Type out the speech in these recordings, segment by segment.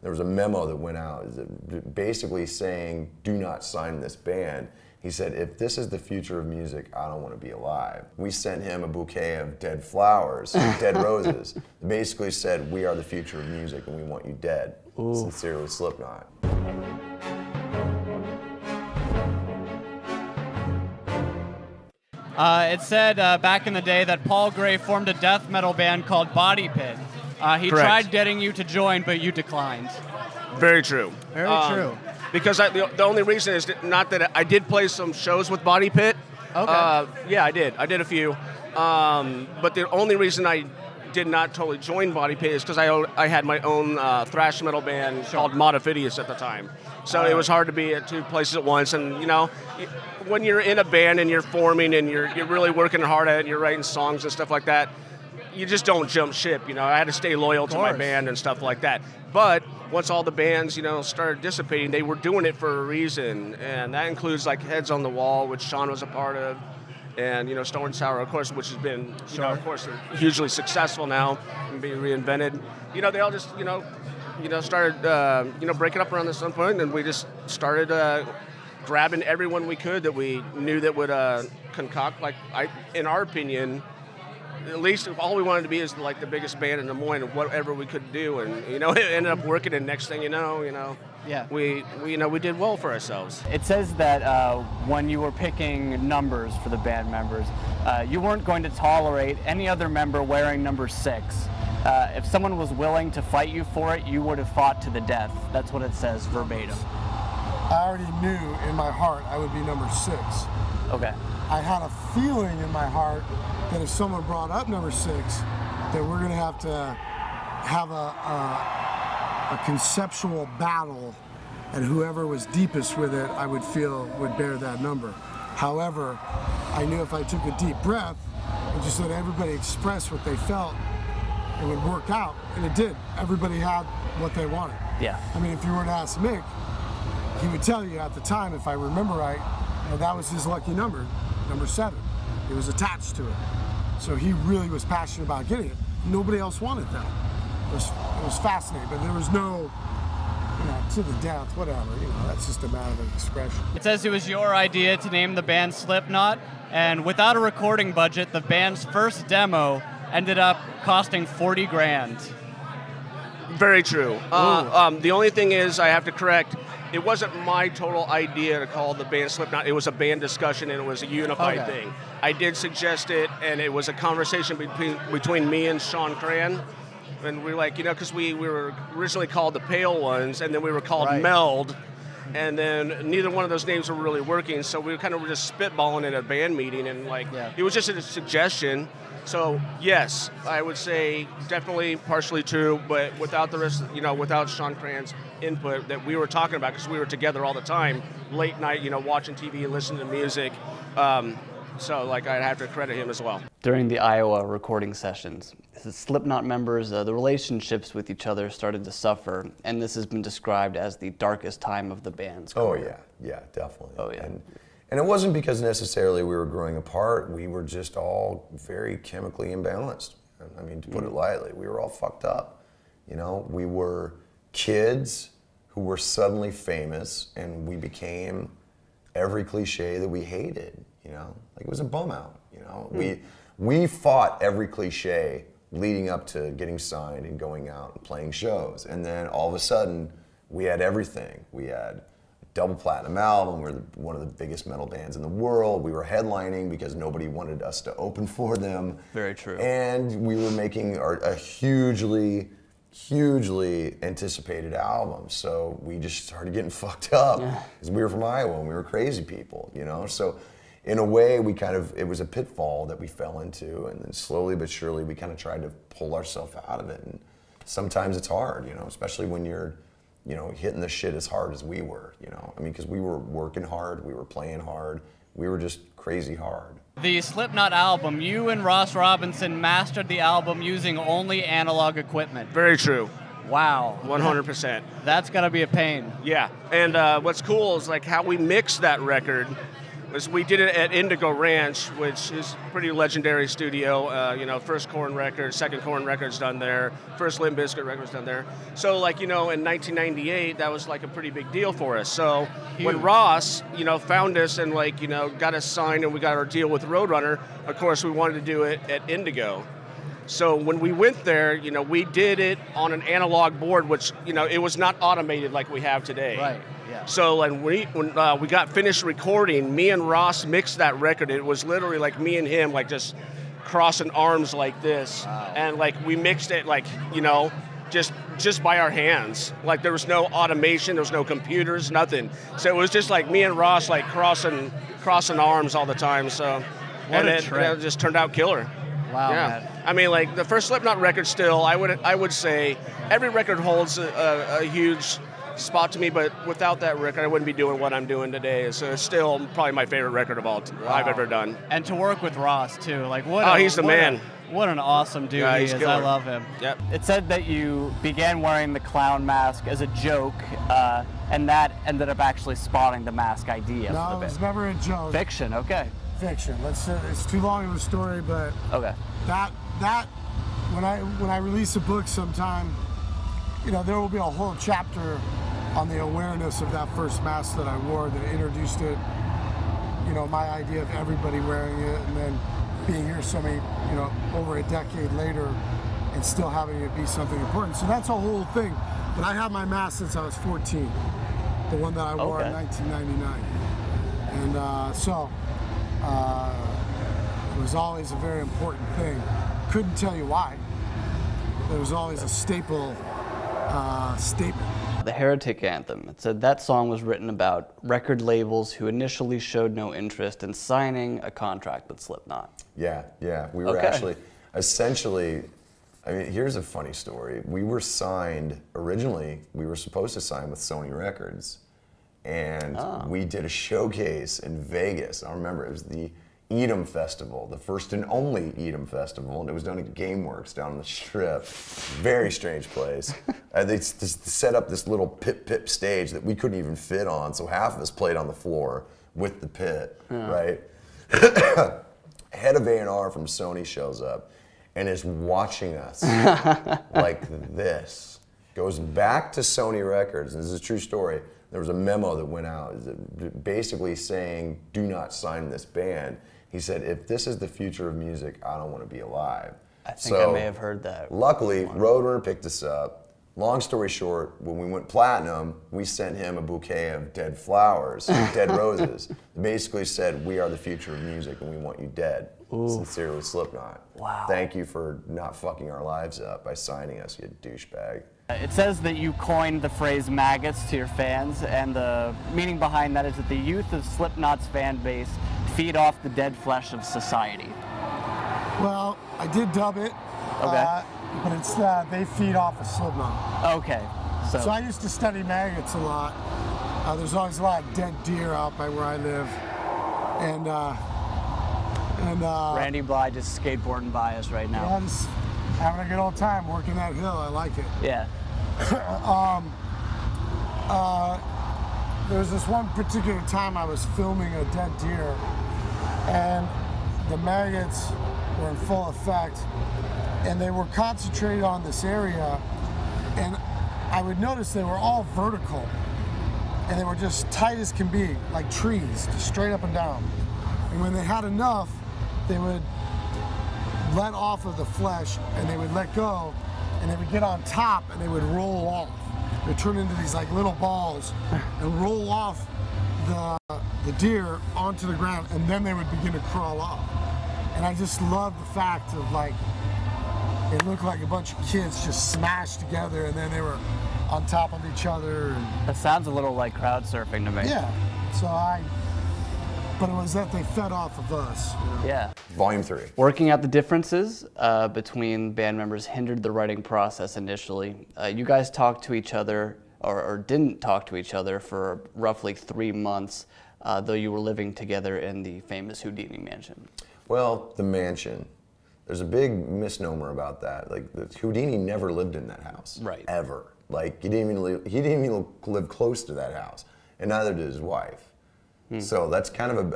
There was a memo that went out basically saying, do not sign this band. He said, if this is the future of music, I don't want to be alive. We sent him a bouquet of dead flowers, dead roses. Basically said, we are the future of music and we want you dead. Ooh. Sincerely, Slipknot. It said back in the day that Paul Gray formed a death metal band called Body Pit. He Correct. tried getting you to join, but you declined. Very true. Very true. Because the only reason is not that I did play some shows with Body Pit. Okay. Yeah, I did. I did a few. But the only reason I did not totally join Body Pit is because I had my own thrash metal band called Modifidius at the time. So it was hard to be at two places at once. And, you know, when you're in a band and you're forming and you're really working hard at it and you're writing songs and stuff like that, you just don't jump ship. You know, I had to stay loyal to my band and stuff like that. But once all the bands, you know, started dissipating, they were doing it for a reason. And that includes, like, Heads on the Wall, which Shawn was a part of. And, you know, Stone Sour, of course, which has been, you know, of course, they're hugely successful now and being reinvented. You know, they all just, you know, started, breaking up around this some point, and we just started grabbing everyone we could that we knew that would concoct, like, in our opinion, at least all we wanted to be is like the biggest band in Des Moines, and whatever we could do, and you know, it ended up working. And next thing you know, yeah, we did well for ourselves. It says that when you were picking numbers for the band members, you weren't going to tolerate any other member wearing number 6. If someone was willing to fight you for it, you would have fought to the death. That's what it says verbatim. I already knew in my heart I would be number 6. Okay. I had a feeling in my heart that if someone brought up number 6, that we're going to have a conceptual battle, and whoever was deepest with it, I would feel would bear that number. However, I knew if I took a deep breath and just let everybody express what they felt, it would work out, and it did. Everybody had what they wanted. Yeah. I mean, if you were to ask Mick, he would tell you at the time, if I remember right, that was his lucky number, number 7. It was attached to it. So he really was passionate about getting it. Nobody else wanted that. It was fascinating, but there was no, to the death, whatever, that's just a matter of expression. It says it was your idea to name the band Slipknot, and without a recording budget, the band's first demo ended up costing $40,000. Very true. The only thing is, I have to correct, it wasn't my total idea to call the band Slipknot. It was a band discussion, and it was a unified thing. I did suggest it, and it was a conversation between me and Shawn Crahan. And we were like, because we were originally called the Pale Ones, and then we were called Meld, and then neither one of those names were really working, so we kind of were just spitballing at a band meeting, and it was just a suggestion. So yes, I would say definitely partially true, but without the rest, without Shawn Crahan's input that we were talking about, because we were together all the time, late night, watching TV and listening to music. So I'd have to credit him as well. During the Iowa recording sessions, the Slipknot members, the relationships with each other started to suffer, and this has been described as the darkest time of the band's career. Yeah, definitely. Oh yeah. And it wasn't because necessarily we were growing apart. We were just all very chemically imbalanced. I mean, to put it lightly, we were all fucked up. We were kids who were suddenly famous, and we became every cliche that we hated. Like it was a bum out. We fought every cliche leading up to getting signed and going out and playing shows, and then all of a sudden we had everything. We had double platinum album. We were one of the biggest metal bands in the world. We were headlining because nobody wanted us to open for them. Very true. And we were making a hugely anticipated album. So we just started getting fucked up because we were from Iowa and we were crazy people, So in a way, it was a pitfall that we fell into, and then slowly but surely we kind of tried to pull ourselves out of it. And sometimes it's hard, especially when you're hitting the shit as hard as we were, because we were working hard, we were playing hard, we were just crazy hard. The Slipknot album, you and Ross Robinson mastered the album using only analog equipment. Very true. Wow. 100%. That's gotta be a pain. Yeah, and what's cool is how we mixed that record was we did it at Indigo Ranch, which is a pretty legendary studio. First Korn record, second Korn record's done there, first Limp Bizkit record's done there. So like, in 1998, that was like a pretty big deal for us. So when Ross, found us and got us signed and we got our deal with Roadrunner, of course we wanted to do it at Indigo. So when we went there, we did it on an analog board, which, it was not automated like we have today. Right. Yeah. So when we got finished recording, me and Ross mixed that record. It was literally like me and him, just crossing arms like this, and we mixed it just by our hands. Like there was no automation, there was no computers, nothing. So it was just like me and Ross crossing arms all the time. So it just turned out killer. Wow, yeah. man. I mean, the first Slipknot record still, I would say every record holds a huge spot to me, but without that record, I wouldn't be doing what I'm doing today. So it's still probably my favorite record of all I've ever done. And to work with Ross too, he's the man. What an awesome dude Yeah, he he's is. killer. I love him. Yep. It said that you began wearing the clown mask as a joke, and that ended up actually spawning the mask idea. No, for it the was bit. never a joke. Fiction. Okay. Fiction. It's too long of a story, but Okay. that when I release a book sometime, there will be a whole chapter on the awareness of that first mask that I wore that introduced it. My idea of everybody wearing it, and then being here so many, over a decade later, and still having it be something important. So that's a whole thing. But I had my mask since I was 14, the one that I wore in 1999, and it was always a very important thing. Couldn't tell you why. There was always a staple statement. The Heretic Anthem. It said that song was written about record labels who initially showed no interest in signing a contract with Slipknot. Yeah. We were actually, essentially, here's a funny story. We were signed, originally, we were supposed to sign with Sony Records. And we did a showcase in Vegas. I remember it was the Edom Festival, the first and only Edom Festival, and it was done at GameWorks down on the Strip. Very strange place. They set up this little pit stage that we couldn't even fit on, so half of us played on the floor with the pit, right? Head of A&R from Sony shows up and is watching us like this. Goes back to Sony Records, and this is a true story. There was a memo that went out basically saying, do not sign this band. He said, if this is the future of music, I don't want to be alive. I think I may have heard that. Luckily, Roadrunner picked us up. Long story short, when we went platinum, we sent him a bouquet of dead flowers, dead roses. Basically said, we are the future of music and we want you dead. Ooh. Sincerely, Slipknot. Wow. Thank you for not fucking our lives up by signing us, you douchebag. It says that you coined the phrase maggots to your fans, and the meaning behind that is that the youth of Slipknot's fan base feed off the dead flesh of society. Well, I did dub it, but it's they feed off of Slipknot. Okay. So I used to study maggots a lot. There's always a lot of dead deer out by where I live, and Randy Bly just skateboarding by us right now. Yeah, just having a good old time working that hill. I like it. Yeah. There was this one particular time I was filming a dead deer, and the maggots were in full effect, and they were concentrated on this area, and I would notice they were all vertical, and they were just tight as can be, like trees, just straight up and down. And when they had enough, they would let off of the flesh, and they would let go, and they would get on top, and they would roll off. They turn into these like little balls and roll off the deer onto the ground, and then they would begin to crawl off. And I just love the fact of like, it looked like a bunch of kids just smashed together, and then they were on top of each other. And That sounds a little like crowd surfing to me. yeah, but it was that they fed off of us. You know? Yeah. Volume 3. Working out the differences between band members hindered the writing process initially. You guys talked to each other, or didn't talk to each other for roughly 3 months, though you were living together in the famous Houdini Mansion. Well, the mansion. There's a big misnomer about that. Like, Houdini never lived in that house. Right. Ever. Like, he didn't even live close to that house. And neither did his wife. So that's kind of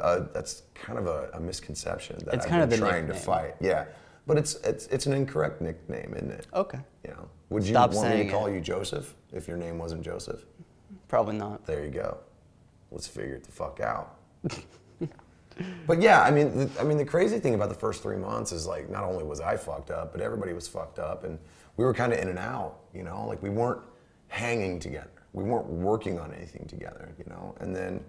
a misconception that It's I've kind of been the trying to nickname. fight. Yeah, but it's an incorrect nickname, isn't it? Okay. You know, would you Stop want me to saying call it. you Joseph if your name wasn't Joseph? Probably not. There you go. Let's figure it the fuck out. But yeah, I mean, the crazy thing about the first 3 months is like, not only was I fucked up, but everybody was fucked up, and we were kind of in and out. You know, like we weren't hanging together. We weren't working on anything together. You know, and then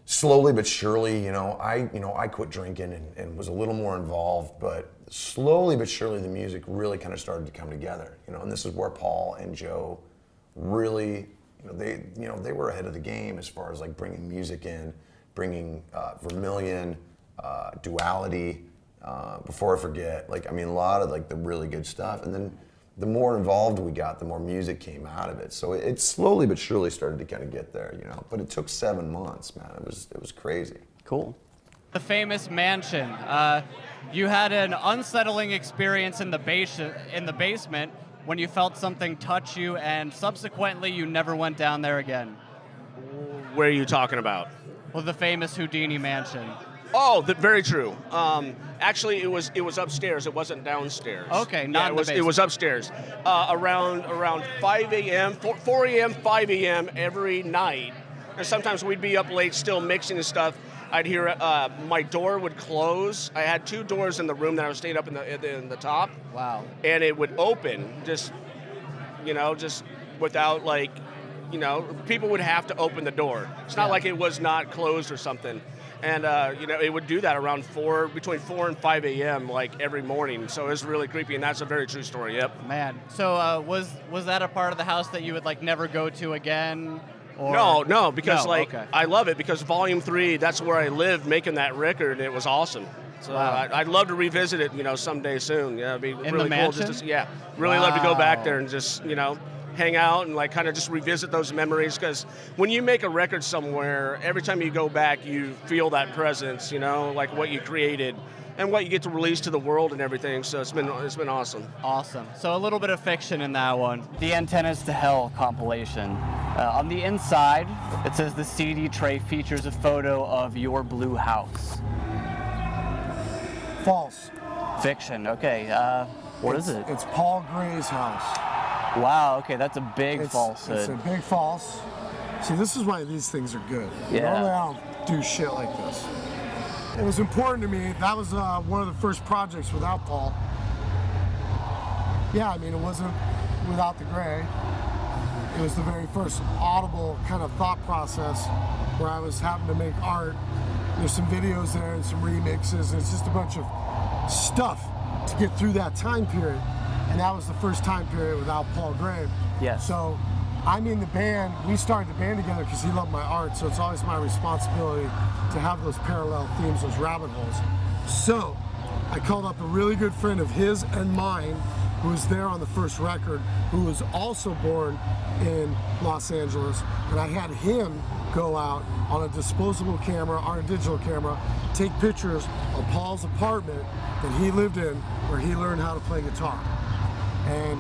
slowly but surely, I quit drinking and was a little more involved, but slowly but surely the music really kind of started to come together. You know, and this is where Paul and Joe really, they were ahead of the game as far as like bringing music in, bringing Vermilion, Duality, Before I Forget, a lot of like the really good stuff. And then the more involved we got, the more music came out of it. So it slowly but surely started to kind of get there, But it took 7 months, man. It was crazy. Cool. The famous mansion. You had an unsettling experience in the basement when you felt something touch you, and subsequently you never went down there again. Where are you talking about? Well, the famous Houdini Mansion. Oh, very true. Actually, it was upstairs. It wasn't downstairs. Okay, not in the it was basement. upstairs. Around 5 a.m., 4 a.m., 5 a.m. every night. And sometimes we'd be up late still mixing and stuff. I'd hear my door would close. I had 2 doors in the room that I was staying up in the top. Wow. And it would open just without people would have to open the door. It's not like it was not closed or something. And, it would do that around between 4 and 5 a.m. like every morning. So it was really creepy, and that's a very true story, yep. Man. So was that a part of the house that you would never go to again? Or? No, because okay. I love it because Volume 3, that's where I lived making that record, and it was awesome. So Wow. I'd love to revisit it, someday soon. Yeah, it'd be In really the cool. mansion? Really love to go back Wow. there and just, hang out and kind of just revisit those memories, because when you make a record somewhere, every time you go back, you feel that presence, like what you created and what you get to release to the world and everything. So it's been awesome. Awesome. So a little bit of fiction in that one. The Antennas to Hell compilation. On the inside, it says the CD tray features a photo of your blue house. False. Fiction. Okay. What is it? It's Paul Gray's house. Wow. Okay, that's a big It's falsehood. a big false. See, this is why these things are good. Yeah. Normally I don't do shit like this. It was important to me. That was one of the first projects without Paul. Yeah, I mean, it wasn't without the Gray. It was the very first audible kind of thought process where I was having to make art. There's some videos there and some remixes, and it's just a bunch of stuff to get through that time period. And that was the first time period without Paul Gray. Yes. So I'm in the band. We started the band together because he loved my art, so it's always my responsibility to have those parallel themes, those rabbit holes. So I called up a really good friend of his and mine who was there on the first record, who was also born in Los Angeles, and I had him go out on a disposable camera, on a digital camera, take pictures of Paul's apartment that he lived in, where he learned how to play guitar. And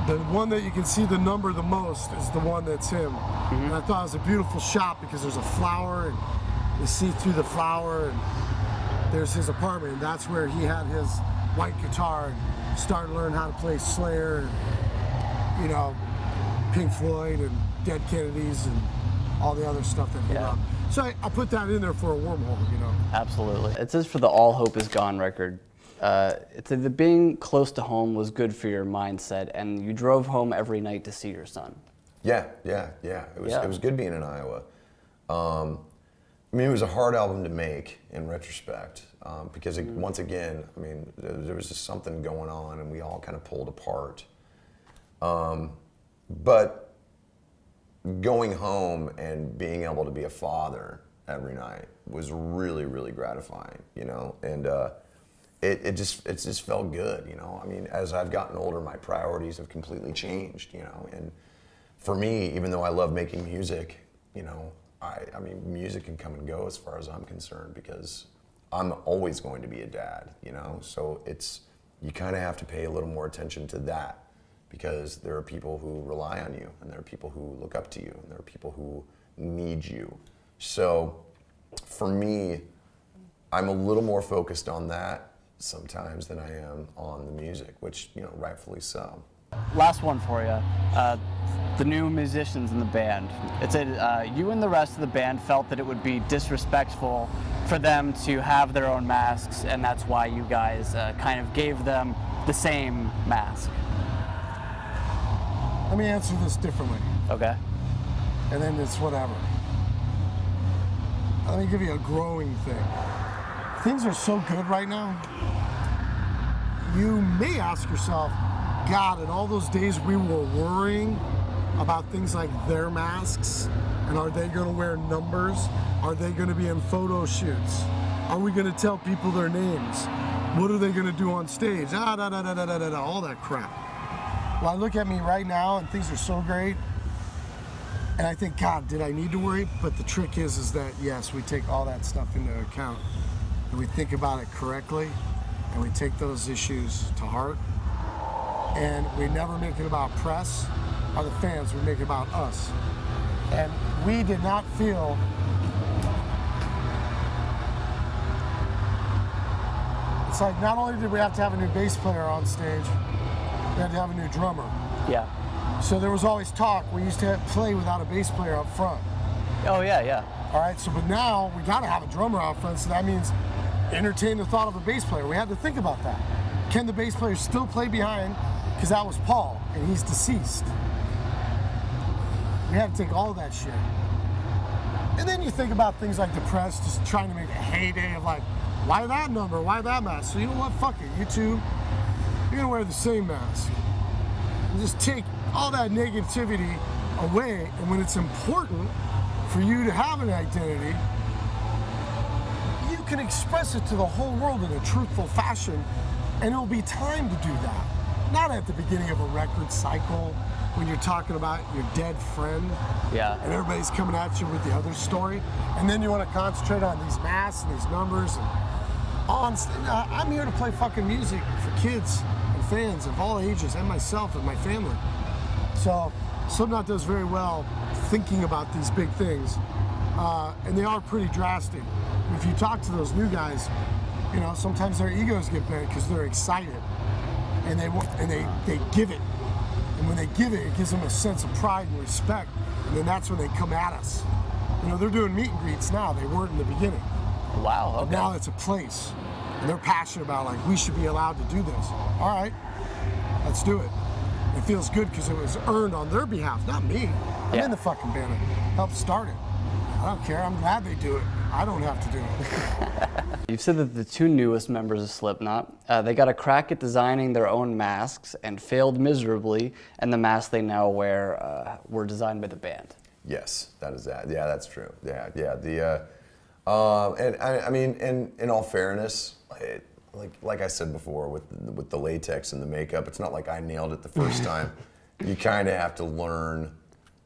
the one that you can see the number the most is the one that's him. Mm-hmm. And I thought it was a beautiful shot because there's a flower and you see through the flower and there's his apartment. And that's where he had his white guitar and started learning how to play Slayer and, Pink Floyd and Dead Kennedys and all the other stuff that he Yeah. loved. So I put that in there for a wormhole, Absolutely. It says for the All Hope Is Gone record, it said that being close to home was good for your mindset, and you drove home every night to see your son. Yeah. It was good being in Iowa. It was a hard album to make in retrospect because once again, there was just something going on and we all kind of pulled apart. But going home and being able to be a father every night was really, really gratifying, and it just felt good, as I've gotten older, my priorities have completely changed, and for me, even though I love making music, music can come and go as far as I'm concerned because I'm always going to be a dad, so you kind of have to pay a little more attention to that because there are people who rely on you and there are people who look up to you and there are people who need you. So for me, I'm a little more focused on that sometimes than I am on the music, which, you know, rightfully so. Last one for you. The new musicians in the band. It said you and the rest of the band felt that it would be disrespectful for them to have their own masks, and that's why you guys kind of gave them the same mask. Let me answer this differently, Okay. and then it's whatever. Let me give you a growing thing. Things are so good right now. You may ask yourself, God, in all those days we were worrying about things like their masks, and are they going to wear numbers? Are they going to be in photo shoots? Are we going to tell people their names? What are they going to do on stage? All that crap. Well, I look at me right now and things are so great, and I think, God, did I need to worry? But the trick is that yes, we take all that stuff into account, and we think about it correctly, and we take those issues to heart, and we never make it about press or the fans, we make it about us. And we did not feel it's like not only did we have to have a new bass player on stage, we had to have a new drummer. Yeah. So there was always talk. We used to play without a bass player up front. Oh yeah, yeah. All right, so but now we got to have a drummer out front, so that means entertain the thought of a bass player. We had to think about that. Can the bass player still play behind? Because that was Paul, and he's deceased. We had to take all of that shit. And then you think about things like the press, just trying to make a heyday of like, why that number? Why that mask? So you know what? Fuck it. You two, you're gonna wear the same mask. And just take all that negativity away. And when it's important for you to have an identity, you can express it to the whole world in a truthful fashion, and it'll be time to do that. Not at the beginning of a record cycle when you're talking about your dead friend. Yeah. And everybody's coming at you with the other story, and then you want to concentrate on these masks and these numbers and on. I'm here to play fucking music for kids and fans of all ages, and myself and my family. So Slipknot does very well thinking about these big things, and they are pretty drastic. If you talk to those new guys, you know, sometimes their egos get bent because they're excited, and they give it. And when they give it, it gives them a sense of pride and respect. And then that's when they come at us. You know, they're doing meet and greets now. They weren't in the beginning. Wow. Okay. But now it's a place. And they're passionate about, like, we should be allowed to do this. All right, let's do it. It feels good because it was earned on their behalf, not me. I'm in the fucking band. I helped start it. I don't care. I'm glad they do it. I don't have to do it. You've said that the two newest members of Slipknot, they got a crack at designing their own masks and failed miserably, and the masks they now wear were designed by the band. Yes, that is that. Yeah, that's true. Yeah. The and I mean, in all fairness, like I said before, with the latex and the makeup, it's not like I nailed it the first time. You kind of have to learn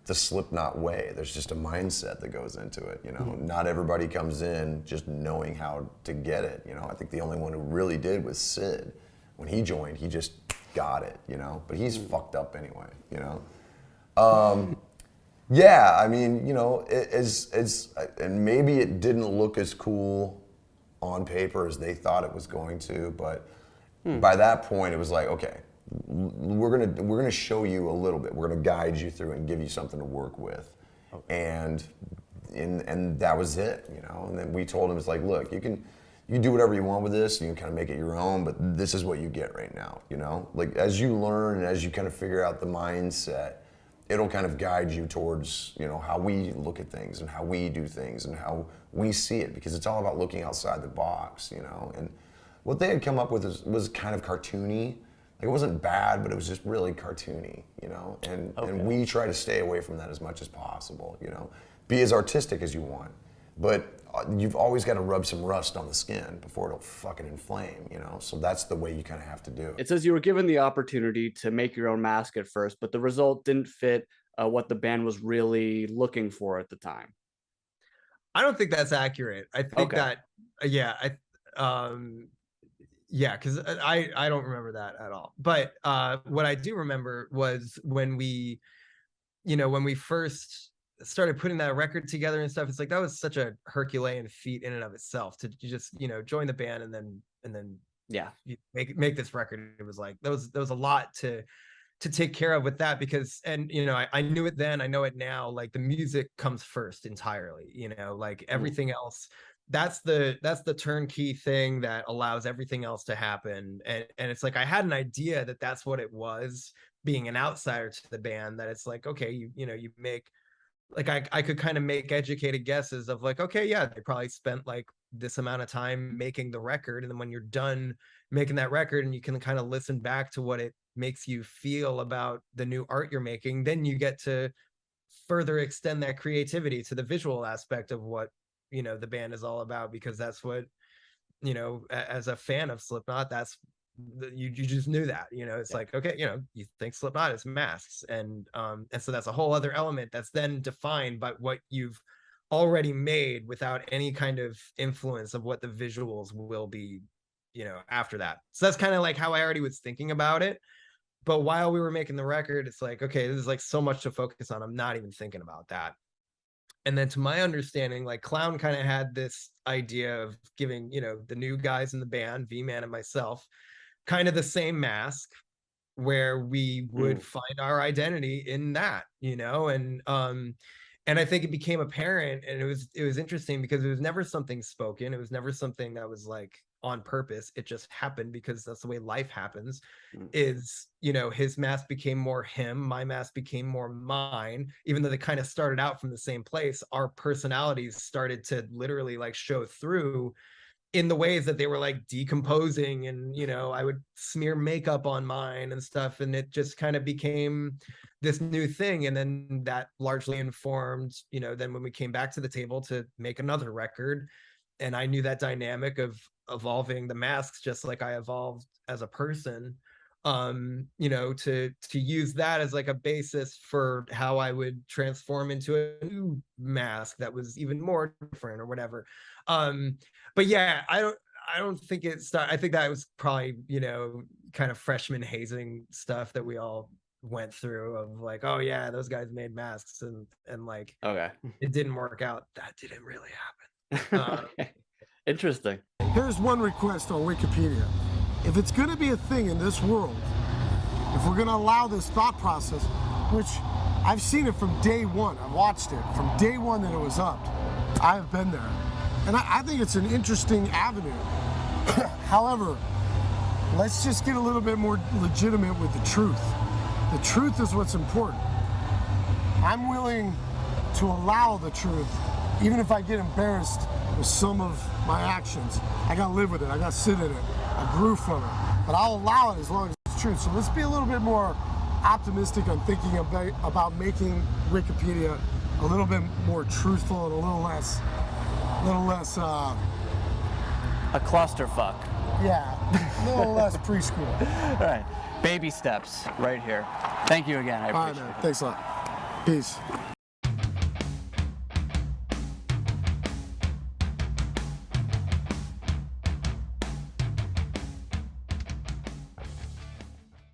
the Slipknot way. There's just a mindset that goes into it. You know, not everybody comes in just knowing how to get it. You know, I think the only one who really did was Sid. When he joined, he just got it. You know, but he's fucked up anyway. You know. Yeah, I mean, you know, and maybe it didn't look as cool on paper as they thought it was going to, but by that point it was like, okay, we're gonna show you a little bit. We're gonna guide you through and give you something to work with, and that was it, you know. And then we told him, it's like, look, you can do whatever you want with this. You can kind of make it your own, but this is what you get right now, you know. Like as you learn and as you kind of figure out the mindset, it'll kind of guide you towards, you know, how we look at things and how we do things and how we see it, because it's all about looking outside the box, you know. And what they had come up with was kind of cartoony. Like it wasn't bad, but it was just really cartoony, you know. And we try to stay away from that as much as possible, you know. Be as artistic as you want, but you've always got to rub some rust on the skin before it'll fucking inflame, you know. So that's the way you kind of have to do it. It says you were given the opportunity to make your own mask at first, but the result didn't fit what the band was really looking for at the time. I don't think that's accurate. I think that, because I don't remember that at all. But what I do remember was when we first started putting that record together and stuff, it's like that was such a Herculean feat in and of itself to just, you know, join the band and then Yeah. you make this record. It was like there was a lot to take care of with that, because, and you know, I knew it then, I know it now, like the music comes first entirely, you know, like everything else, that's the turnkey thing that allows everything else to happen. And it's like I had an idea that that's what it was, being an outsider to the band, that it's like, okay, you know, you make, like I could kind of make educated guesses of like, okay, yeah, they probably spent like this amount of time making the record, and then when you're done making that record and you can kind of listen back to what it makes you feel about the new art you're making, then you get to further extend that creativity to the visual aspect of what, you know, the band is all about, because that's what, you know, as a fan of Slipknot, that's you just knew that, you know, it's like, okay, you know, you think Slipknot is masks, and so that's a whole other element that's then defined by what you've already made without any kind of influence of what the visuals will be, you know, after that. So that's kind of like how I already was thinking about it. But while we were making the record, it's like, okay, there's like so much to focus on, I'm not even thinking about that. And then to my understanding, like Clown kind of had this idea of giving, you know, the new guys in the band, V-Man and myself, kind of the same mask, where we would find our identity in that, you know, and I think it became apparent, and it was interesting because it was never something spoken. It was never something that was like on purpose. It just happened because that's the way life happens. Is, you know, his mask became more him, my mask became more mine, even though they kind of started out from the same place. Our personalities started to literally like show through in the ways that they were like decomposing, and, you know, I would smear makeup on mine and stuff, and it just kind of became this new thing. And then that largely informed, you know, then when we came back to the table to make another record, and I knew that dynamic of evolving the masks just like I evolved as a person, you know, to use that as like a basis for how I would transform into a new mask that was even more different or whatever. But yeah, I don't think I think that was probably, you know, kind of freshman hazing stuff that we all went through of like, oh yeah, those guys made masks, and like, Okay. it didn't work out. That didn't really happen. Okay. Interesting. Here's one request on Wikipedia. If it's going to be a thing in this world, if we're going to allow this thought process, which I've seen it from day one, I've watched it from day one that it was up, I have been there. And I think it's an interesting avenue. However, let's just get a little bit more legitimate with the truth. The truth is what's important. I'm willing to allow the truth, even if I get embarrassed with some of my actions. I gotta live with it, I gotta sit in it, I grew from it. But I'll allow it as long as it's true. So let's be a little bit more optimistic on thinking about making Wikipedia a little bit more truthful and a little less A clusterfuck. yeah, a little less preschool. All right. Baby steps right here. Thank you again. I All right, appreciate it. man, thanks a lot. Peace.